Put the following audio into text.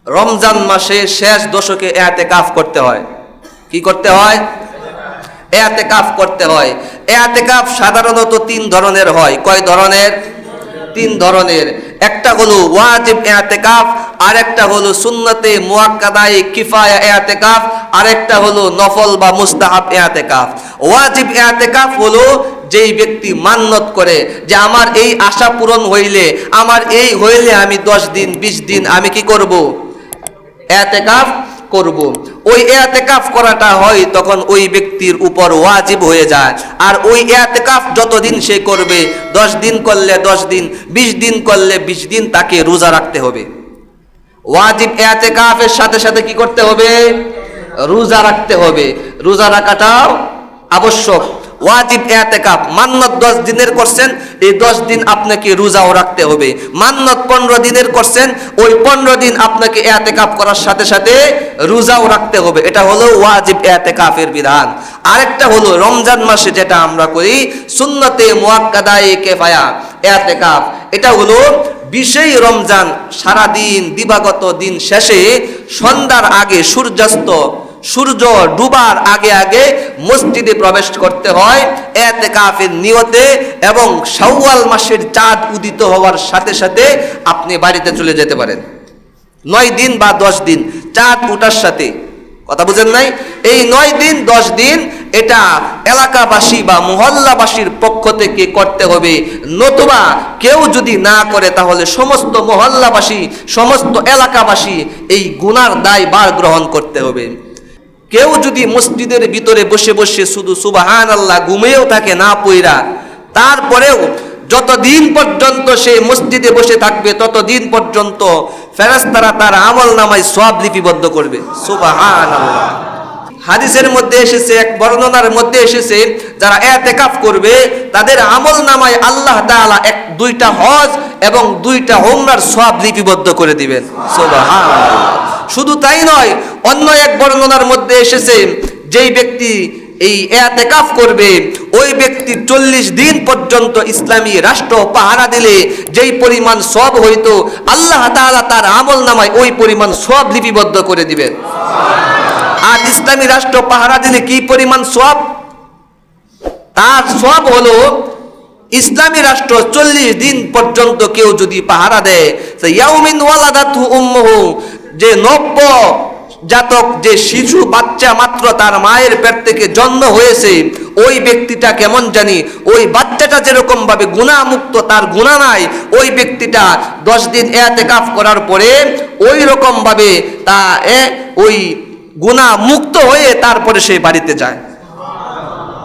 রমজান মাসে শেষ দশকে ইতিকাফ করতে হয়। কি করতে হয়? ইতিকাফ করতে হয়। ইতিকাফ সাধারণত 3 ধরনের হয়। কয় ধরনের? 3 ধরনের। একটা হলো ওয়াজিব ইতিকাফ, আরেকটা হলো সুন্নতে মুআক্কাদায়ে কিফায়া ইতিকাফ, আরেকটা হলো নফল বা মুস্তাহাব ইতিকাফ। ওয়াজিব ইতিকাফ হলো যেই ব্যক্তি মান্নত করে যে আমার এই আশা পূরণ হইলে, আমার এই হইলে আমি 10 দিন 20 দিন আমি কি করব? ইতিকাফ করব। ওই ইতিকাফ করাটা হয় তখন ওই ব্যক্তির উপর ওয়াজিব হয়ে যায়। আর ওই ইতিকাফ যতদিন সে করবে, 10 দিন করলে 10 দিন, 20 দিন করলে 20 দিন তাকে রোজা রাখতে হবে। ওয়াজিব ইতিকাফের সাথে সাথে কি করতে হবে? রোজা রাখতে হবে। রোজা রাখাটাও আবশ্যক। ওয়াজিব ইতিকাফ মান্নত 10 দিনের করছেন, এই 10 দিন আপনাকে রোজাও রাখতে হবে। মান্নত 15 দিনের করছেন, ওই 15 দিন আপনাকে ইতিকাফ করার সাথে সাথে রোজাও রাখতে হবে। এটা হলো ওয়াজিব ইতিকাফের বিধান। আরেকটা হলো রমজান মাসে যেটা আমরা করি সুন্নতে মুআক্কাদায়ে কিফায়া ইতিকাফ। এটা হলো 20 রমজান সারা দিন দিবাগত দিন শেষে সন্ধ্যার আগে সূর্য ডুবার আগে আগে মসজিদে প্রবেশ করতে হয় ইতিকাফের নিয়তে, এবং শাওয়াল মাসের চাঁদ উদিত হওয়ার সাথে সাথে আপনি বাড়িতে চলে যেতে পারেন। 9 দিন বা 10 দিন চাঁদ ওঠার সাথে, কথা বুঝেন নাই? এই 9 দিন 10 দিন এটা এলাকাবাসী বা মহল্লাবাসীর পক্ষ থেকে করতে হবে। নতুবা কেউ যদি না করে তাহলে সমস্ত মহল্লাবাসী, সমস্ত এলাকাবাসী এই গুনার দায় বার গ্রহণ করতে হবে। কেউ যদি মসজিদের ভিতরে বসে বসে শুধু সুবহানাল্লাহ ঘুমিয়েও থাকে না পইরা, তারপরেও যতদিন পর্যন্ত সে মসজিদে বসে থাকবে ততদিন পর্যন্ত ফেরেশতারা তার আমল নামায় সওয়াব লিপিবদ্ধ করবে। সুবহানাল্লাহ। হাদিসের মধ্যে এসেছে, এক বর্ণনার মধ্যে এসেছে, যারা ইতিকাফ করবে তাদের আমল নামায় আল্লাহ তাআলা 2টা হজ এবং 2টা উমরার সওয়াব লিপিবদ্ধ করে দিবেন। সুবহানাল্লাহ। শুধু তাই নয়, অন্য এক বর্ণনার মধ্যে এসেছে যেই ব্যক্তি এই ইতিকাফ করবে ওই ব্যক্তি 40 দিন পর্যন্ত ইসলামী রাষ্ট্র পাহারা দিলে যেই পরিমাণ সওয়াব হইতো আল্লাহ তাআলা তার আমল নামায় ওই পরিমাণ সওয়াব লিপিবদ্ধ করে দিবেন। আর ইসলামী রাষ্ট্র পাহারা দিলে কি পরিমাণ সওয়াব? তার সওয়াব হলো ইসলামী রাষ্ট্র 40 দিন পর্যন্ত কেউ যদি পাহারা দেয়, ইয়াউমিন ওয়ালাদাতু উম্মুহু, যে নব্য জাতক যে শিশু বাচ্চা মাত্র তার মায়ের পেট থেকে জন্ম হয়েছে, ওই ব্যক্তিটা কেমন জানি, ওই বাচ্চাটা যেরকম ভাবে গুনাহমুক্ত, তার গুনাহ নাই, ওই ব্যক্তিটা 10 দিন ইতিকাফ করার পরে ওই রকম ভাবে তা ওই গুনাহ মুক্ত হয়ে তারপরে সে বাড়িতে যায়।